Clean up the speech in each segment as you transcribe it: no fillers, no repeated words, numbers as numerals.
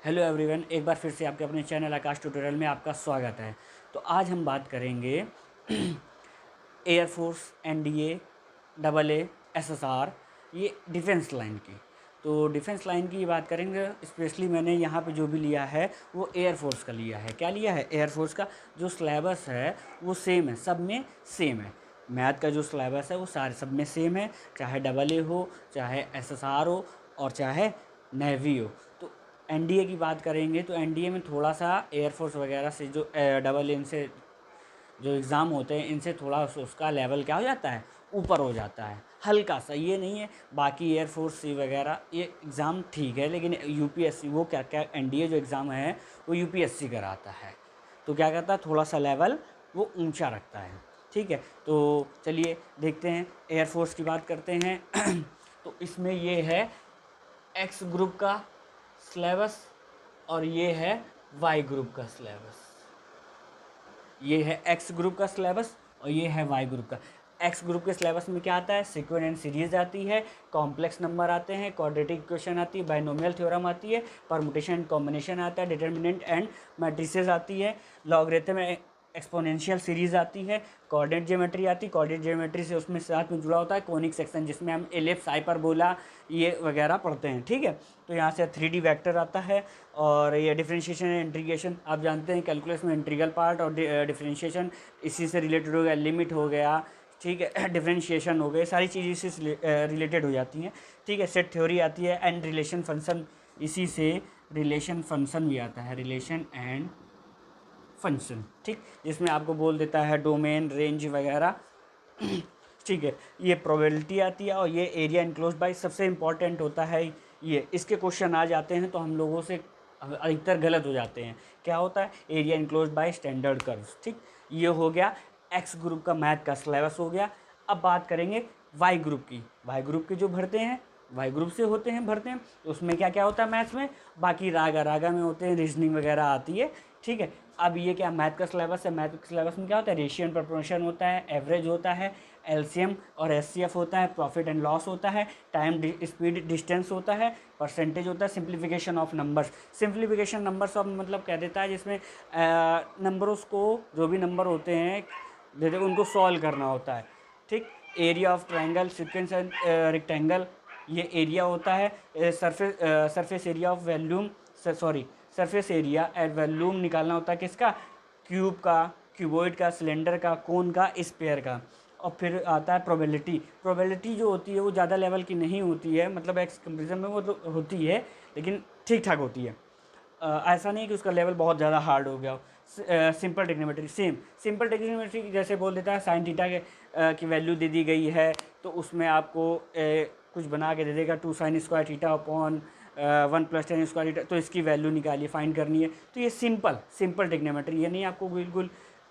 Hello everyone, एक बार फिर से आपके अपने चैनल आकाश ट्यूटोरियल में आपका स्वागत है। तो आज हम बात करेंगे air force, NDA, double A, SSR, ये डिफेंस लाइन की। तो डिफेंस लाइन की बात करेंगे। स्पेशली मैंने यहाँ पे जो भी लिया है वो एयरफोर्स का लिया है। क्या लिया है? एयरफोर्स का जो सिलेबस है वो सेम है, सब में सेम है। मैथ का जो सिलेबस है वो सारे सब में सेम है, चाहे डबल ए हो, चाहे एसएसआर हो, और चाहे नेवी हो। तो एनडीए की बात करेंगे तो एनडीए में थोड़ा सा एयरफोर्स वगैरह से जो डबल इनसे जो एग्ज़ाम होते हैं इनसे थोड़ा उसका लेवल क्या हो जाता है, ऊपर हो जाता है हल्का सा। ये नहीं है, बाकी एयरफोर्स सी वगैरह ये एग्ज़ाम ठीक है, लेकिन यूपीएससी वो क्या क्या एनडीए जो एग्ज़ाम है वो यूपीएससी कराता है। तो क्या करता है, थोड़ा सा लेवल वो ऊंचा रखता है। ठीक है, तो चलिए देखते हैं, एयरफोर्स की बात करते हैं। तो इसमें ये है एक्स ग्रुप का सिलेबस और ये है वाई ग्रुप का सिलेबस। ये है एक्स ग्रुप का सिलेबस और ये है वाई ग्रुप का। एक्स ग्रुप के सिलेबस में क्या आता है? सीक्वेंस एंड सीरीज आती है, कॉम्प्लेक्स नंबर आते हैं, क्वाड्रेटिक इक्वेशन आती है, बाइनोमियल थ्योरम आती है, परमुटेशन एंड कॉम्बिनेशन आता है, डिटर्मिनेंट एंड मैट्रिसेस आती है, लॉगरिथम एक्सपोनेंशियल सीरीज आती है, कोऑर्डिनेट ज्योमेट्री आती है। कोऑर्डिनेट ज्योमेट्री से उसमें साथ में जुड़ा होता है कोनिक सेक्शन, जिसमें हम एलिप्स, हाइपरबोला ये वगैरह पढ़ते हैं। ठीक है, तो यहाँ से 3D वेक्टर आता है, और ये डिफरेंशिएशन एंड इंटीग्रेशन आप जानते हैं, कैलकुलस में इंटीग्रल पार्ट और डिफरेंशिएशन इसी से रिलेटेड हो गया, लिमिट हो गया, ठीक है, डिफरेंशिएशन हो गए, सारी चीज़ इसी से रिलेटेड हो जाती हैं। ठीक है, सेट थ्योरी आती है, एंड रिलेशन फंक्शन, इसी से रिलेशन फंक्शन भी आता है, रिलेशन एंड फंक्शन। ठीक, जिसमें आपको बोल देता है डोमेन, रेंज वगैरह। ठीक है, ये प्रोबेबिलिटी आती है, और ये एरिया इनक्लोज बाय सबसे इम्पॉर्टेंट होता है। ये इसके क्वेश्चन आ जाते हैं तो हम लोगों से अधिकतर गलत हो जाते हैं। क्या होता है? Area enclose by standard curves. ठीक, ये हो गया एक्स ग्रुप का मैथ का सिलेबस हो गया। अब बात करेंगे वाई ग्रुप की। वाई ग्रुप के जो भरते हैं, वाई ग्रुप से होते हैं भरते हैं, तो उसमें क्या क्या होता है मैथ्स में? बाकी रागा रागा में होते हैं, रीजनिंग वगैरह आती है। ठीक है, अब ये क्या मैथ का सिलेबस है? मैथ के सिलेबस में क्या होता है? रेशियो एंड प्रोपोर्शन होता है, एवरेज होता है, एलसीएम और एचसीएफ होता है, प्रॉफिट एंड लॉस होता है, टाइम स्पीड डिस्टेंस होता है, परसेंटेज होता है, simplification of numbers. Simplification numbers of मतलब कह देता है जिसमें नंबर्स को, जो भी नंबर होते हैं जैसे उनको सॉल्व करना होता है। ठीक, area of triangle, sequence and rectangle, ये एरिया होता है। Surface area of volume, sorry surface area at volume निकालना होता है किसका? क्यूब का, क्यूबॉइड का, सिलेंडर का, कोन का, स्पेयर का। और फिर आता है प्रोबेबिलिटी। प्रोबेबिलिटी जो होती है वो ज़्यादा लेवल की नहीं होती है, मतलब एक्स कंपेरिजन में वो तो होती है लेकिन ठीक ठाक होती है। ऐसा नहीं कि उसका लेवल बहुत ज़्यादा हार्ड हो गया हो। सिंपल टेक्नोमेट्री सेम, सिंपल टेक्नोमेट्री जैसे बोल देता है साइन थीटा के की वैल्यू दे दी गई है, तो उसमें आपको कुछ बना के दे देगा 2 sin square theta upon 1 + 10 square theta, तो इसकी वैल्यू निकालिए, फाइंड करनी है। तो ये सिंपल सिंपल टेक्नोमेट्री, ये नहीं आपको बिल्कुल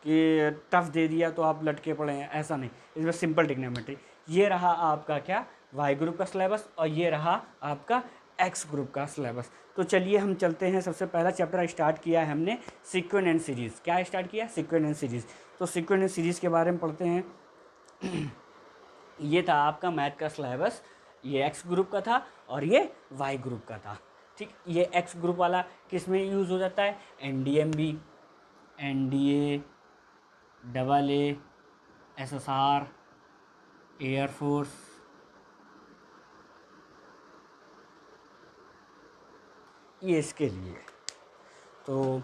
कि टफ दे दिया तो आप लटके पड़े हैं, ऐसा नहीं। इसमें सिंपल टेक्नोमेट्री। ये रहा आपका क्या? वाई ग्रुप का सिलेबस, और ये रहा आपका एक्स ग्रुप का सिलेबस। तो चलिए हम चलते हैं, सबसे पहला चैप्टर स्टार्ट किया है हमने सीक्वेंस एंड सीरीज़। क्या स्टार्ट किया? Sequence and series. तो सीक्वेंस एंड सीरीज़ के बारे में पढ़ते हैं। ये था आपका मैथ का सिलेबस, ये एक्स ग्रुप का था और ये वाई ग्रुप का था। ठीक, ये एक्स ग्रुप वाला किस में यूज़ हो जाता है? NDMB, NDA, double A, SSR, air force, ये इसके लिए। तो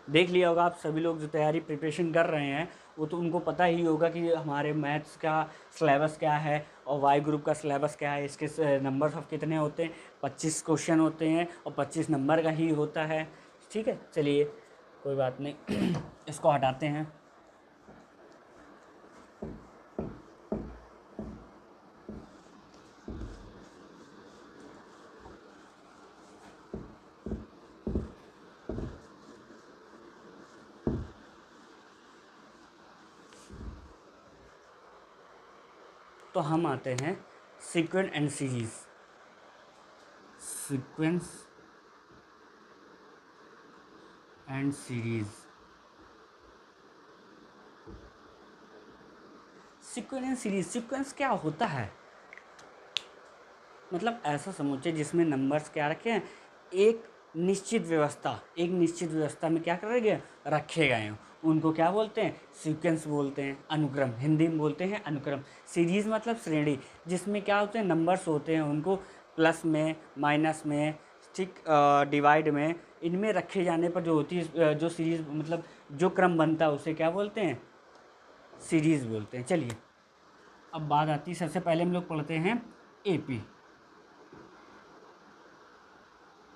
देख लिया होगा आप सभी लोग जो तैयारी प्रिपरेशन कर रहे हैं, वो तो उनको पता ही होगा कि हमारे मैथ्स का सिलेबस क्या है और वाई ग्रुप का सिलेबस क्या है। इसके नंबर्स ऑफ कितने होते हैं? 25 क्वेश्चन होते हैं और 25 नंबर का ही होता है। ठीक है, चलिए कोई बात नहीं। इसको हटाते हैं। तो हम आते हैं sequence and series. Sequence and series. Sequence and series, sequence क्या होता है? मतलब ऐसा समुच्चय जिसमें नंबर्स क्या रखे हैं, एक निश्चित व्यवस्था में क्या करे गए, रखे गए हैं, उनको क्या बोलते हैं, सीक्वेंस बोलते हैं, अनुक्रम, हिंदी में बोलते हैं अनुक्रम। सीरीज़ मतलब श्रेणी, जिसमें क्या होते हैं, नंबर्स होते हैं, उनको प्लस में, माइनस में, ठीक, डिवाइड में, इनमें रखे जाने पर जो होती है, जो सीरीज़ मतलब जो क्रम बनता है उसे क्या बोलते हैं, सीरीज़ बोलते हैं। चलिए अब बात आती है, सबसे पहले हम लोग पढ़ते हैं एपी,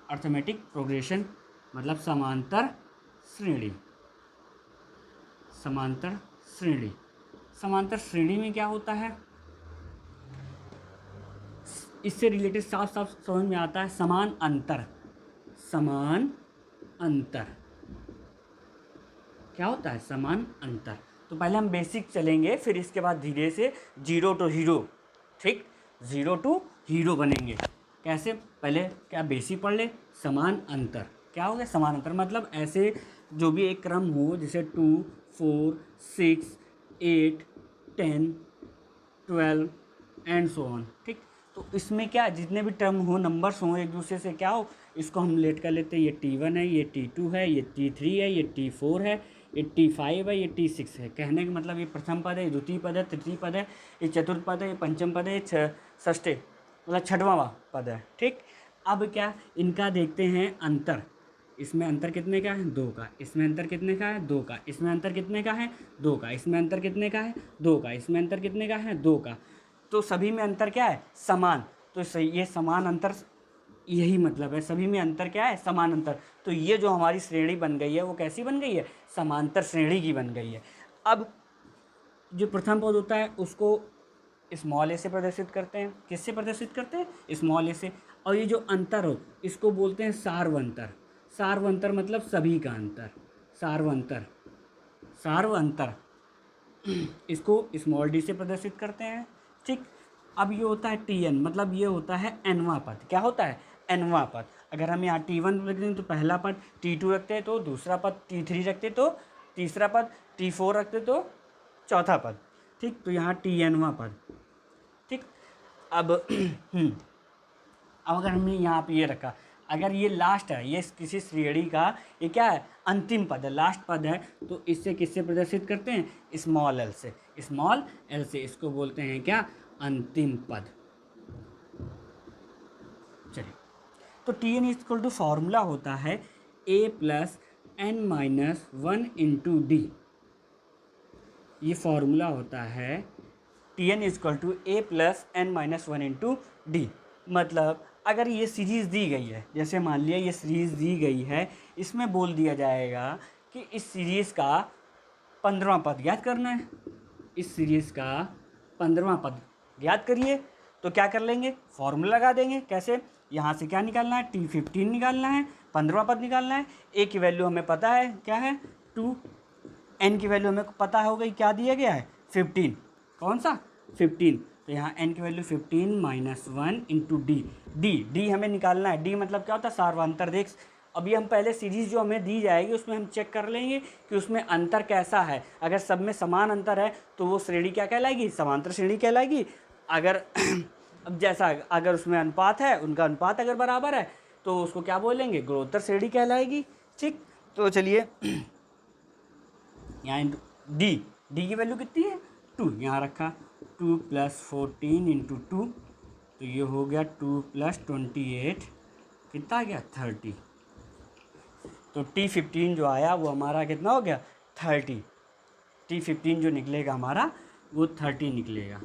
अर्थमेटिक प्रोग्रेशन, मतलब समांतर श्रेणी। समांतर श्रेणी, समांतर श्रेणी में क्या होता है, इससे रिलेटेड साफ साफ समझ में आता है, समान अंतर। समान अंतर क्या होता है, समान अंतर। तो पहले हम बेसिक चलेंगे, फिर इसके बाद धीरे से जीरो टू हीरो, ठीक, जीरो टू हीरो बनेंगे। कैसे, पहले क्या बेसिक पढ़ ले। समान अंतर क्या हो गया, समान अंतर मतलब ऐसे जो भी एक क्रम हो, जैसे 2, 4, 6, 8, 10, 12 एंड सो ऑन, ठीक। तो इसमें क्या, जितने भी टर्म हो, नंबर्स हों एक दूसरे से क्या हो, इसको हम लेट कर लेते हैं, ये T1 है, ये T2 है, ये T3 है, ये T4 है, ये T5 है, ये T6 है। कहने का मतलब ये प्रथम पद है, ये द्वितीय पद है, तृतीय पद है, ये चतुर्थ पद है, ये पंचम पद है, ये षष्ठे मतलब छठवां पद है, ठीक। अब क्या, इनका देखते हैं अंतर। इसमें अंतर कितने का है, 2 का। इसमें अंतर कितने का है, 2 का। इसमें अंतर कितने का है, 2 का। इसमें अंतर कितने का है, 2 का। इसमें अंतर कितने का है, 2 का। तो सभी में अंतर क्या है, समान। तो ये समान अंतर, यही मतलब है, सभी में अंतर क्या है, समान अंतर। तो ये जो हमारी श्रेणी बन गई है वो कैसी बन गई है, समांतर श्रेणी की बन गई है। अब जो प्रथम पद होता है उसको स्मॉल ए से प्रदर्शित करते हैं। किससे प्रदर्शित करते हैं, स्मॉल ए से। और ये जो अंतर हो, इसको बोलते हैं सार्वंतर। सार्वंतर मतलब सभी का अंतर, सार्वंतर, सार्वंतर। इसको स्मॉल डी से प्रदर्शित करते हैं, ठीक। अब ये होता है Tn, मतलब ये होता है nवां पद। क्या होता है, nवां पद। अगर हम यहाँ T1 रखते हैं तो पहला पद, T2 रखते हैं तो दूसरा पद, T3 रखते तो तीसरा पद, T4 रखते तो चौथा पद, ठीक। तो यहाँ Tnवां पद, ठीक। अब अब अगर हमने यहाँ पे ये रखा, अगर ये लास्ट है, ये किसी श्रेणी का ये क्या है, अंतिम पद है, लास्ट पद है, तो इससे किससे प्रदर्शित करते हैं, स्मॉल एल से। स्मॉल एल से इसको बोलते हैं क्या, अंतिम पद। चलिए, तो Tn इक्वल टू फॉर्मूला होता है a+n-1 इंटू डी। ये फॉर्मूला होता है Tn equal to a+n-1 into D. मतलब अगर ये सीरीज़ दी गई है, जैसे मान लिया ये सीरीज़ दी गई है, इसमें बोल दिया जाएगा कि इस सीरीज़ का 15वां पद ज्ञात करना है। इस सीरीज़ का 15वां पद ज्ञात करिए। तो क्या कर लेंगे, फॉर्मूला लगा देंगे। कैसे, यहाँ से क्या निकालना है, T15 निकालना है, 15वां पद निकालना है। ए की वैल्यू हमें पता है क्या है, 2। एन की वैल्यू हमें पता हो गई, क्या दिया गया है, 15। कौन सा, 15। तो यहाँ एन की वैल्यू 15-1 इंटू डी। डी हमें निकालना है। डी मतलब क्या होता है, सार्वंतर। देख, अभी हम पहले सीरीज़ जो हमें दी जाएगी उसमें हम चेक कर लेंगे कि उसमें अंतर कैसा है। अगर सब में समान अंतर है तो वो श्रेणी क्या कहलाएगी, समांतर श्रेणी कहलाएगी। अगर अब जैसा अगर उसमें अनुपात है, उनका अनुपात अगर बराबर है तो उसको क्या बोलेंगे, गुणोत्तर श्रेणी कहलाएगी, ठीक। तो चलिए यहाँ डी की वैल्यू कितनी है, 2, यहाँ रखा। 2 + 14 इंटू 2, तो ये हो गया 2 + 28, कितना आ गया, 30। तो T15 जो आया वो हमारा कितना हो गया, 30। T15 जो निकलेगा हमारा वो 30 निकलेगा।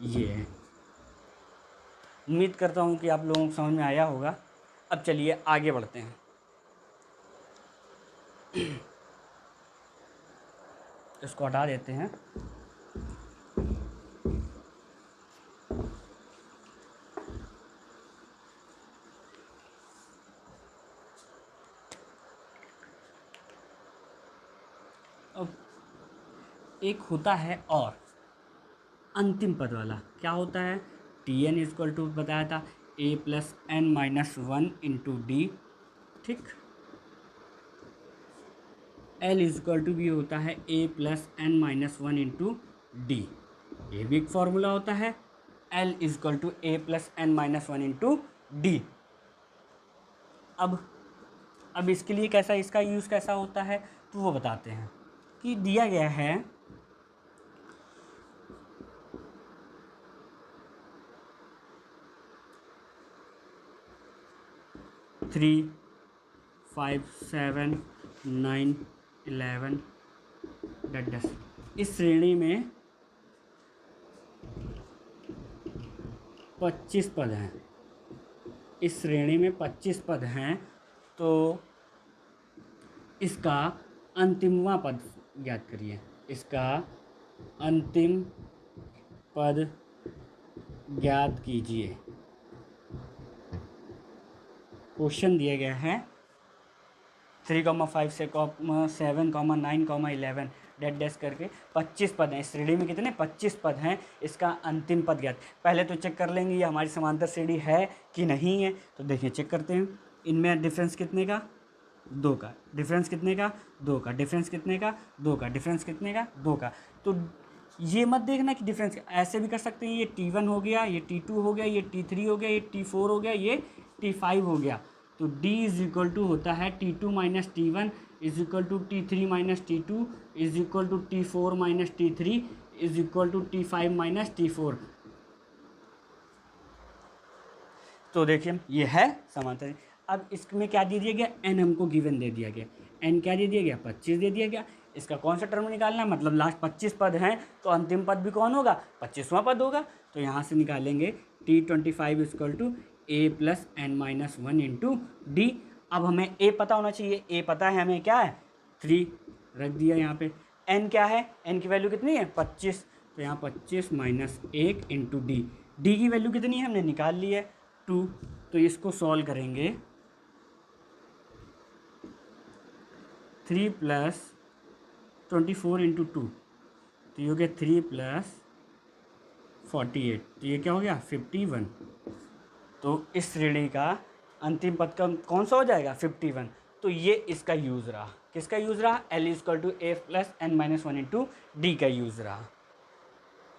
ये है, उम्मीद करता हूँ कि आप लोगों को समझ में आया होगा। अब चलिए आगे बढ़ते हैं। इसको हटा देते हैं। अब एक होता है और अंतिम पद वाला, क्या होता है, Tn इक्वल टू बताया था a+n-1 इंटू डी, ठीक। L इक्वल टू भी होता है a+n-1 इंटू डी। ये भी एक फॉर्मूला होता है। L is equal to A plus N minus one into D. अब इसके लिए कैसा, इसका यूज़ कैसा होता है तो वो बताते हैं कि दिया गया है 3, 5, 7, 9, 11 10। इस श्रेणी में 25 पद हैं। इस श्रेणी में 25 पद हैं, तो इसका अंतिमवां पद ज्ञात करिए। इसका अंतिम पद ज्ञात कीजिए। क्वेश्चन दिया गया है 3, 5, 7, 9, 11 डैश करके 25 पद हैं। इस श्रेणी में कितने 25 पद हैं, इसका अंतिम पद ज्ञात। पहले तो चेक कर लेंगे ये हमारी समांतर श्रेणी है कि नहीं है। तो देखिए चेक करते हैं, इनमें डिफरेंस कितने का 2 का, डिफरेंस कितने का 2 का, डिफरेंस कितने का 2 का, डिफरेंस कितने का 2 का। तो ये मत देखना कि डिफरेंस, ऐसे भी कर सकते हैं, ये T1 हो गया, ये T2 हो गया, ये T3 हो गया, ये T4 हो गया, ये T5 हो गया। तो D इज इक्वल टू होता है T2 minus T1 is equal to T3 minus T2 is equal to T4 minus T3 is equal to T5 minus T4। तो देखिए ये है समांतर। अब इसमें क्या दे दिया गया, n हमको गिवन दे दिया गया, n क्या दे दिया गया 25 दे दिया गया। इसका कौन सा टर्म निकालना है, मतलब लास्ट 25 पद हैं तो अंतिम पद भी कौन होगा 25वां पद होगा। तो यहाँ से निकालेंगे T25 equal to A plus N minus one into D. अब हमें a पता होना चाहिए, a पता है हमें क्या है 3 रख दिया यहाँ पे। n क्या है, n की वैल्यू कितनी है 25, तो यहाँ 25 माइनस 1 इंटू डी। डी की वैल्यू कितनी है हमने निकाल ली है 2। तो इसको सॉल्व करेंगे 3 प्लस 24 इंटू 2, तो ये हो गया 3 प्लस 48, तो ये क्या हो गया 51। तो इस श्रेणी का अंतिम पद का कौन सा हो जाएगा 51। तो ये इसका यूज़ रहा, किसका यूज़ रहा, L equal to A plus N minus one into D का यूज़ रहा।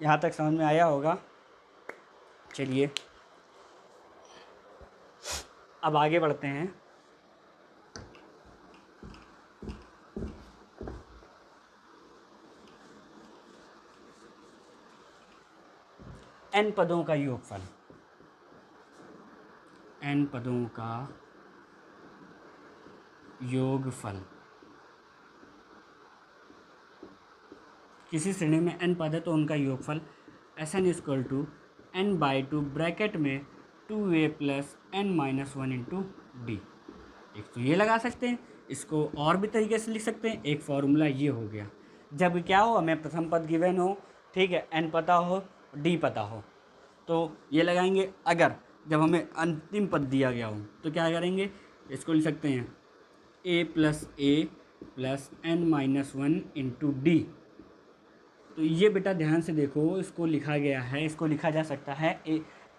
यहाँ तक समझ में आया होगा। चलिए अब आगे बढ़ते हैं। n पदों का योगफल, n पदों का योगफल। किसी श्रेणी में n पद है तो उनका योगफल Sn equal to n/2 bracket में 2a plus N minus one into D. एक तो ये लगा सकते हैं, इसको और भी तरीके से लिख सकते हैं। एक फॉर्मूला ये हो गया, जब क्या हो हमें प्रथम पद गिवन हो, ठीक है, n पता हो डी पता हो, तो ये लगाएंगे। अगर जब हमें अंतिम पद दिया गया हो तो क्या करेंगे, इसको लिख सकते हैं a plus N minus one into D. तो ये बेटा ध्यान से देखो, इसको लिखा गया है, इसको लिखा जा सकता है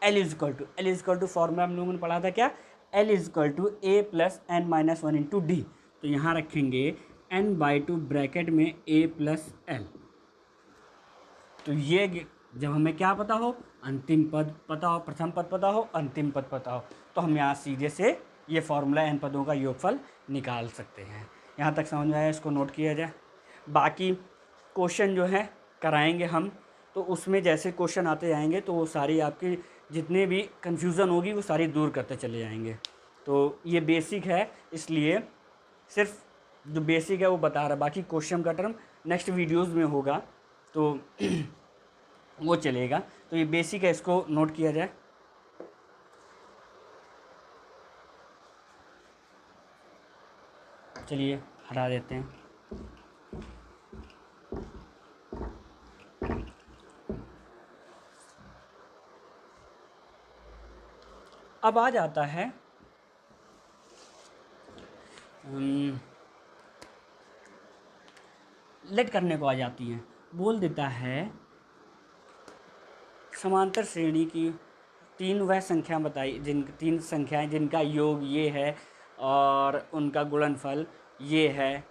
L is equal to formula हम लोगों ने पढ़ा था क्या, L is equal to A plus N minus one into D. तो यहाँ रखेंगे n/2 ब्रैकेट में a प्लस एल। तो ये जब हमें क्या पता हो, अंतिम पद पता हो, प्रथम पद पता हो, अंतिम पद पता हो, तो हम यहाँ सीधे से ये फॉर्मूला n पदों का योगफल निकाल सकते हैं। यहाँ तक समझ में आया, इसको नोट किया जाए। बाकी क्वेश्चन जो है कराएंगे हम, तो उसमें जैसे क्वेश्चन आते जाएंगे तो वो सारी आपकी जितने भी कन्फ्यूज़न होगी वो सारी दूर करते चले जाएंगे। तो ये बेसिक है, इसलिए सिर्फ जो बेसिक है वो बता रहा, बाकी क्वेश्चन का टर्म नेक्स्ट वीडियोस में होगा तो वो चलेगा। तो ये बेसिक है, इसको नोट किया जाए। चलिए हटा देते हैं। अब आ जाता है लेट करने को आ जाती है, बोल देता है समांतर श्रेणी की तीन वह संख्या बताई, तीन संख्याएं जिनका योग ये है और उनका गुणनफल ये है,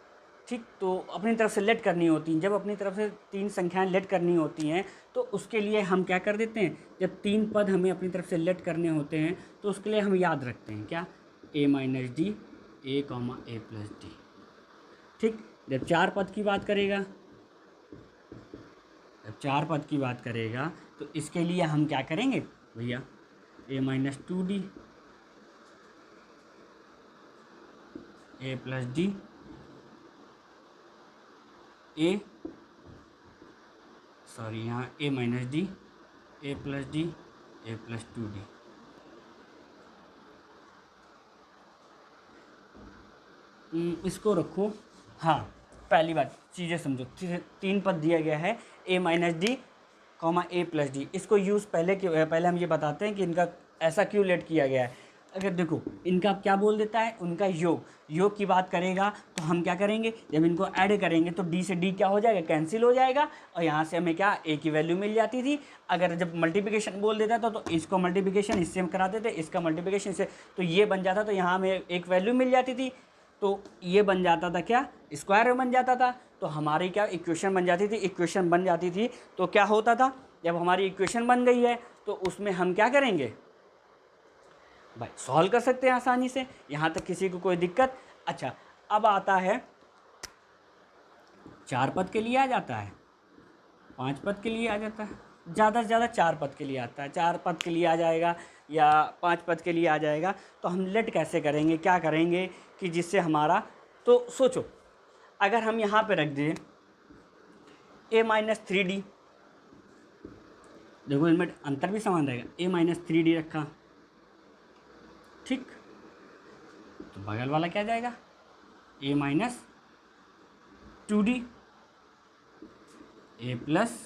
ठीक, तो अपनी तरफ से लेट करनी होती हैं। जब अपनी तरफ से 3 संख्याएं लेट करनी होती हैं तो उसके लिए हम क्या कर देते हैं, जब 3 पद हमें अपनी तरफ से लेट करने होते हैं तो उसके लिए हम याद रखते हैं क्या, a minus D A comma A plus D. ठीक, जब 4 पद की बात करेगा, जब 4 पद की बात करेगा तो इसके लिए हम क्या करेंगे भैया, a minus 2d A plus D A sorry यहाँ a minus D A plus D A plus 2d। इसको रखो। हाँ, पहली बात चीज़ें समझो, 3 पद दिया गया है a minus D comma A plus D. इसको यूज़ पहले हम ये बताते हैं कि इनका ऐसा क्यों लेट किया गया है। अगर देखो इनका क्या बोल देता है, उनका योग की बात करेगा तो हम क्या करेंगे, जब इनको ऐड करेंगे तो d से d क्या हो जाएगा, कैंसिल हो जाएगा और यहाँ से हमें क्या a की वैल्यू मिल जाती थी। अगर जब मल्टीप्लिकेशन बोल देता था तो इसको मल्टीप्लिकेशन इससे हम कराते थे, इसका मल्टीप्लिकेशन से, तो ये बन जाता, तो यहाँ हमें एक वैल्यू मिल जाती थी, तो ये बन जाता था क्या, स्क्वायर बन जाता था। तो हमारी क्या इक्वेशन बन जाती थी, इक्वेशन बन जाती थी। तो क्या होता था, जब हमारी इक्वेशन बन गई है तो उसमें हम क्या करेंगे भाई, सॉल्व कर सकते हैं आसानी से, यहाँ तक किसी को कोई दिक्कत। अच्छा, अब आता है 4 पद के लिए आ जाता है, 5 पद के लिए आ जाता है, ज़्यादा से ज़्यादा 4 पद के लिए आता है, 4 पद के लिए आ जाएगा या 5 पद के लिए आ जाएगा। तो हम लेट कैसे करेंगे, क्या करेंगे कि जिससे हमारा, तो सोचो अगर हम यहाँ पे रख दें a माइनस 3d, देखो इनमें अंतर भी समान रहेगा, a माइनस 3d रखा, ठीक, तो बगल वाला क्या जाएगा, a minus 2d A plus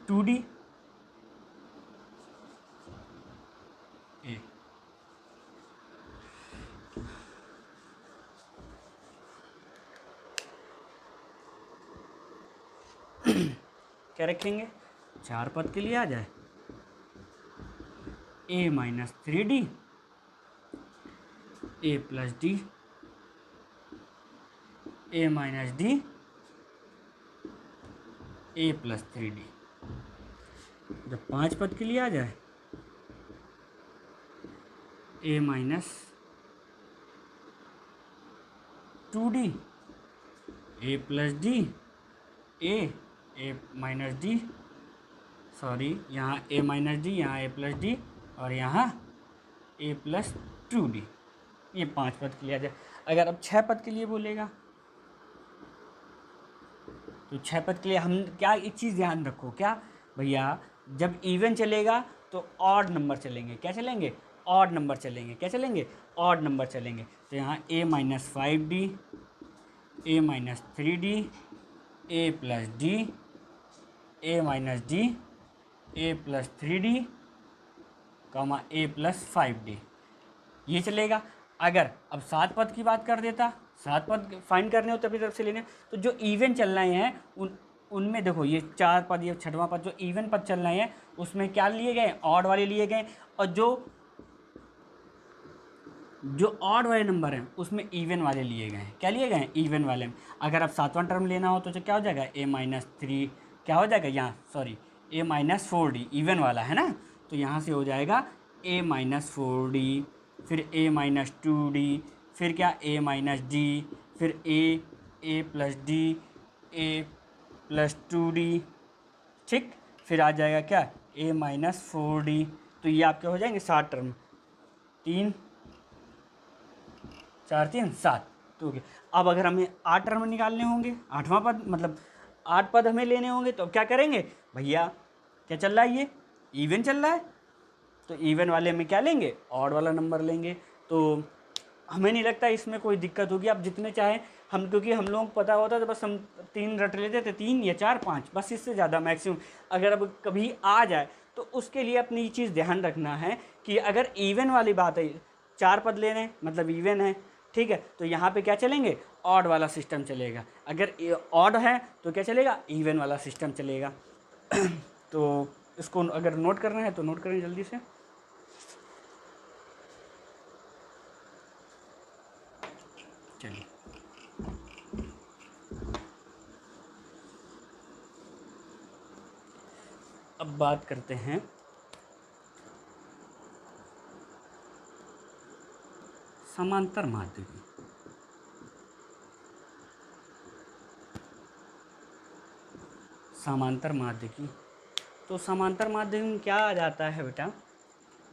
2d ए। क्या रखेंगे, 4 पद के लिए आ जाए a minus 3d A plus D A minus D A plus 3d। जब 5 पद के लिए आ जाए a minus 2d A plus D A minus D, sorry यहाँ a माइनस डी, यहाँ a प्लस डी और यहाँ a प्लस 2d। ये 5 पद के लिए आ जाए। अगर अब 6 पद के लिए बोलेगा तो 6 पद के लिए हम क्या, एक चीज़ ध्यान रखो क्या भैया, जब इवन चलेगा तो ऑड नंबर चलेंगे, क्या चलेंगे, ऑड नंबर चलेंगे, क्या चलेंगे, ऑड नंबर चलेंगे। तो यहाँ a minus 5d a minus 3d A plus D A minus D A plus 3d comma A plus 5d, ये चलेगा। अगर अब 7 पद की बात कर देता, 7 पद फाइंड करने हो तभी तरफ से लेने, तो जो इवन चल रहे हैं उनमें देखो ये 4 पद, ये 6वां पद जो इवन पद चल रहे हैं उसमें क्या लिए गए, ऑड वाले लिए गए, और जो ऑड वाले नंबर हैं उसमें इवन वाले लिए गए हैं, क्या लिए गए हैं, इवन वाले। अगर अब 7वां टर्म लेना हो तो क्या हो जाएगा, a माइनस 3 क्या हो जाएगा, यहाँ sorry a minus 4d even वाला है ना, तो यहाँ से हो जाएगा a माइनस 4d, फिर a माइनस 2d, फिर क्या a माइनस d, फिर a plus d a plus 2d, ठीक, फिर आ जाएगा क्या a माइनस 4d। तो ये आपके हो जाएंगे 7 टर्म, 3 4 3 7, तो अब अगर हमें 8 टर्म निकालने होंगे, 8वां पद मतलब 8 पद हमें लेने होंगे, तो क्या करेंगे भैया, क्या चल रहा है, ये इवन चल रहा है, तो इवन वाले में क्या लेंगे, ऑड वाला नंबर लेंगे। तो हमें नहीं लगता इसमें कोई दिक्कत होगी, आप जितने चाहें हम, क्योंकि हम लोगों को पता होता तो बस हम 3 रट लेते थे, 3 या 4 5, बस इससे ज़्यादा मैक्सिमम। अगर अब कभी आ जाए तो उसके लिए अपनी ये चीज़ ध्यान रखना है कि अगर इवन वाली बात है, 4 पद ले रहे हैं मतलब इवन है, ठीक है, तो यहाँ पे क्या चलेंगे, ऑड वाला सिस्टम चलेगा। अगर ऑड है तो क्या चलेगा, इवन वाला सिस्टम चलेगा। तो इसको अगर नोट करना है तो नोट करें जल्दी से। चलिए अब बात करते हैं समांतर माध्य की। समांतर माध्य की, तो समांतर माध्य में क्या आ जाता है बेटा,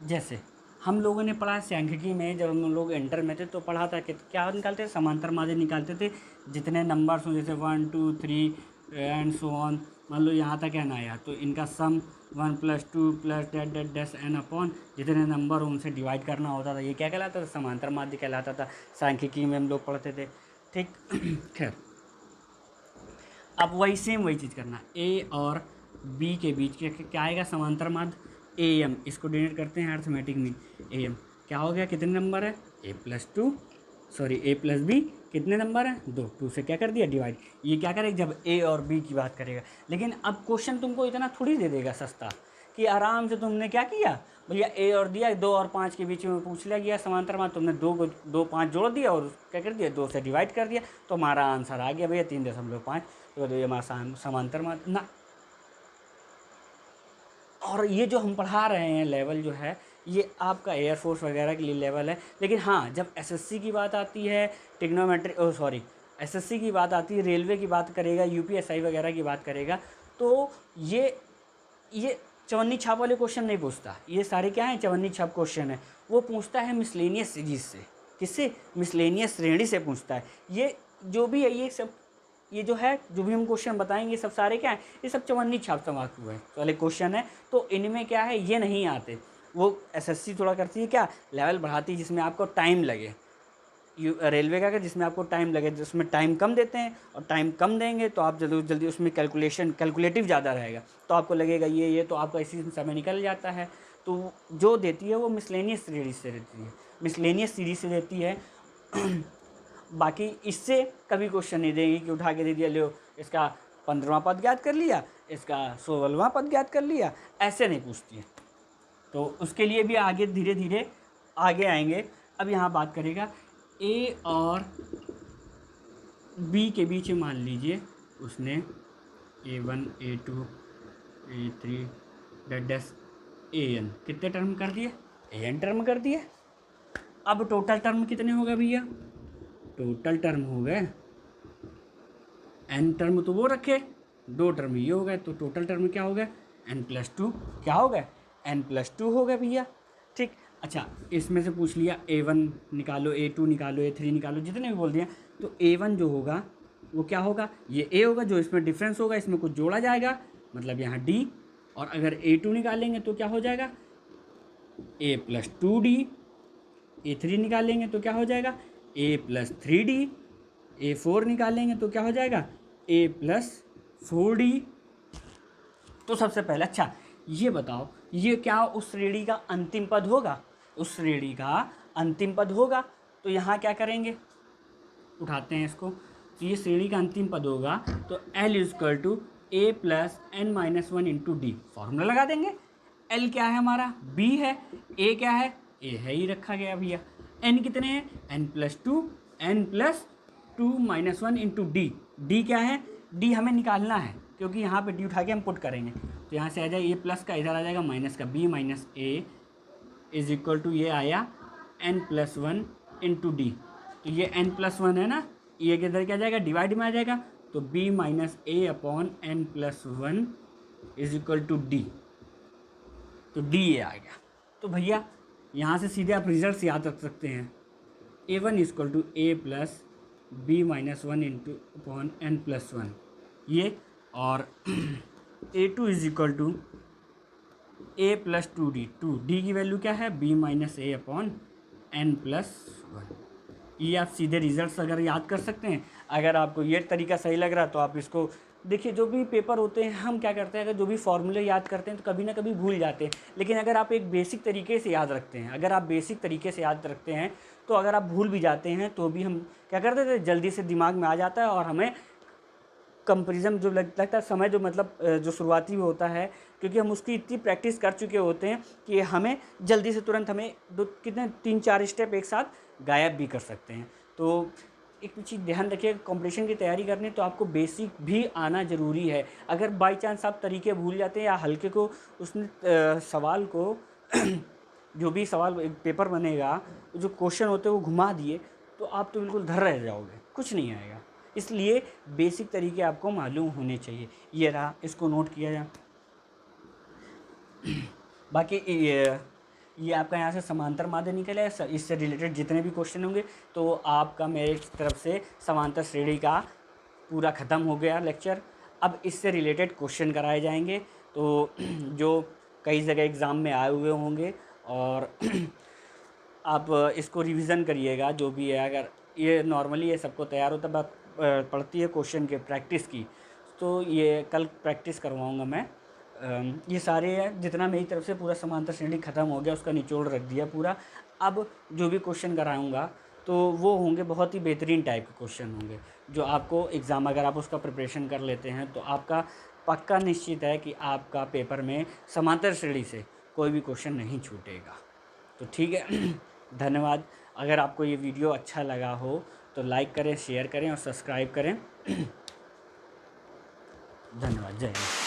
जैसे हम लोगों ने पढ़ा सांख्यिकी में, जब हम लोग इंटर में थे तो पढ़ा था कि क्या निकालते थे, समांतर माध्य निकालते थे। जितने नंबर्स हों, जैसे 1 2 3 एंड सो ऑन, मान लो यहाँ तक एन आया तो इनका sum 1 + 2 + dash dash dash n upon जितने नंबर हो उनसे डिवाइड करना होता था। ये क्या कहलाता था, समांतर माध्य कहलाता था। सांख्यिकी में हम लोग पढ़ते थे, ठीक। खैर, अब वही सेम वही चीज़ करना, ए और बी के बीच के क्या आएगा, समांतर माध्य ए एम। इसको डिनोट करते हैं अर्थमेटिक में, ए एम क्या हो गया, कितने नंबर है, ए प्लस बी कितने नंबर हैं, 2, 2 से क्या कर दिया डिवाइड। ये क्या करेगा, जब ए और बी की बात करेगा। लेकिन अब क्वेश्चन तुमको इतना थोड़ी दे देगा सस्ता कि आराम से तुमने क्या किया भैया, ए और दिया, 2 और 5 के बीच में पूछ लिया गया समांतर माध्य, तुमने 2 5 जोड़ दिया और क्या कर दिया, 2 से डिवाइड कर दिया, तो हमारा आंसर आ गया भैया 3.5। तो ये हमारा समांतर माध्य ना। और ये जो हम पढ़ा रहे हैं लेवल जो है, ये आपका एयरफोर्स वगैरह के लिए लेवल है। लेकिन हाँ, जब एसएससी की बात आती है, एसएससी की बात आती है, रेलवे की बात करेगा, यूपीएसआई वगैरह की बात करेगा, तो ये चवन्नी छाप वाले क्वेश्चन नहीं पूछता। ये सारे क्या हैं, चवन्नी छाप क्वेश्चन है। वो पूछता है मिसलेनियस सीरीज से, किससे, मिसलेनियस श्रेणी से पूछता है। ये जो भी है, ये जो है, जो भी हम क्वेश्चन बताएंगे, ये सब सारे क्या है, ये सब चवन्नी छाप समाप्त हुए वाले क्वेश्चन है। तो इनमें क्या है, ये नहीं आते। वो एसएससी थोड़ा करती है क्या, लेवल बढ़ाती है जिसमें आपको टाइम लगे। रेलवे का जिसमें आपको टाइम लगे, जिसमें टाइम कम देते हैं, और टाइम कम देंगे तो आप जल्दी जल्दी उसमें कैलकुलेटिव ज़्यादा रहेगा, तो आपको लगेगा ये तो आपका इसी समय निकल जाता है। तो जो देती है वो मिसलेनियस सीरीज से देती है। बाकी इससे कभी क्वेश्चन नहीं देंगे कि उठा के दे दिया, लो इसका 15वां पद ज्ञात कर लिया, इसका 16वां पद ज्ञात कर लिया, ऐसे नहीं पूछती है। तो उसके लिए भी आगे धीरे धीरे आगे आएंगे। अब यहाँ बात करेगा ए और बी के बीच में, मान लीजिए उसने A1 A2 A3 dash AN कितने टर्म कर दिए, AN टर्म कर दिए। अब टोटल टर्म कितने हो गए भैया, टोटल टर्म हो गए, n टर्म तो वो रखे, 2 टर्म ये हो गए, तो टोटल टर्म क्या हो गया, n+2 क्या हो गया, n+2 हो गया भैया, ठीक। अच्छा, इसमें से पूछ लिया A1 निकालो, A2 निकालो, A3 निकालो, जितने भी बोल दिया, तो A1 जो होगा वो क्या होगा, ये A होगा, जो इसमें डिफरेंस होगा इसमें कुछ जोड़ा जाएगा, मतलब यहाँ D। और अगर A2 निकालेंगे तो क्या हो जाएगा, A+2D। A3 निकालेंगे तो क्या हो जाएगा, A+3D। A4 निकालेंगे तो क्या हो जाएगा, A+4D। तो सबसे पहले अच्छा ये बताओ, ये क्या उस श्रेणी का अंतिम पद होगा, उस श्रेणी का अंतिम पद होगा। तो यहाँ क्या करेंगे, उठाते हैं इसको, तो ये श्रेणी का अंतिम पद होगा, तो L = A + n-1 × D, formula लगा देंगे। L क्या है हमारा, B है, A क्या है, A है ही रखा गया भैया। N कितने हैं, n+2 n+2 - 1 × D। D क्या है, D हमें निकालना है, क्योंकि यहाँ पे D उठा के हम पुट करेंगे, तो यहाँ से आ जाए A प्लस का, इधर आ जाएगा माइनस का, B - A = ये आया n+1 × D। तो ये n+1 है ना, ये किधर क्या जाएगा, डिवाइड में आ जाएगा, तो B - A/n+1 = D। तो D ये आ गया। तो भैया यहाँ से सीधे आप रिजल्ट याद रख सकते हैं, A1 = A + B - 1 × n+1 ये, और A2 = A + 2D। 2D की वैल्यू क्या है, B - A/n+1। ये आप सीधे रिजल्ट्स अगर याद कर सकते हैं। अगर आपको ये तरीका सही लग रहा है तो आप इसको देखिए। जो भी पेपर होते हैं, हम क्या करते हैं, अगर जो भी फॉर्मूले याद करते हैं तो कभी ना कभी भूल जाते हैं। लेकिन अगर आप एक बेसिक तरीके से याद रखते हैं, तो अगर आप भूल भी जाते हैं तो भी हम क्या करते थे, जल्दी से दिमाग में आ जाता है, और हमें कंपेरिजन जो लगता है समय, जो मतलब जो शुरुआती होता है, क्योंकि हम उसकी इतनी प्रैक्टिस कर चुके होते हैं कि हमें जल्दी से तुरंत हमें 3-4 स्टेप एक साथ गायब भी कर सकते हैं। तो एक चीज़ ध्यान रखिए, कंपटीशन की तैयारी करनी तो आपको बेसिक भी आना ज़रूरी है। अगर बाई चांस आप तरीके भूल जाते हैं या हल्के को उसने सवाल को जो भी सवाल एक पेपर बनेगा, जो क्वेश्चन होते हैं वो घुमा दिए, तो आप तो बिल्कुल धर रह जाओगे, कुछ नहीं आएगा। इसलिए बेसिक तरीके आपको मालूम होने चाहिए। ये रहा, इसको नोट किया जाए। बाकी ये आपका यहाँ से समांतर माध्य निकल है, इससे रिलेटेड जितने भी क्वेश्चन होंगे तो आपका मेरे तरफ से समांतर श्रेणी का पूरा ख़त्म हो गया लेक्चर। अब इससे रिलेटेड क्वेश्चन कराए जाएंगे, तो जो कई जगह एग्ज़ाम में आए हुए होंगे, और आप इसको रिवीजन करिएगा जो भी है। अगर ये नॉर्मली ये सबको तैयार होता बात पड़ती है क्वेश्चन के प्रैक्टिस की, तो ये कल प्रैक्टिस करवाऊँगा मैं। ये सारे जितना मेरी तरफ से पूरा समांतर श्रेणी ख़त्म हो गया, उसका निचोड़ रख दिया पूरा। अब जो भी क्वेश्चन कराऊँगा तो वो होंगे बहुत ही बेहतरीन टाइप के क्वेश्चन होंगे, जो आपको एग्ज़ाम अगर आप उसका प्रिपरेशन कर लेते हैं तो आपका पक्का निश्चित है कि आपका पेपर में समांतर श्रेणी से कोई भी क्वेश्चन नहीं छूटेगा। तो ठीक है। धन्यवाद। अगर आपको ये वीडियो अच्छा लगा हो तो लाइक करें, शेयर करें और सब्सक्राइब करें। धन्यवाद। जय हिंद।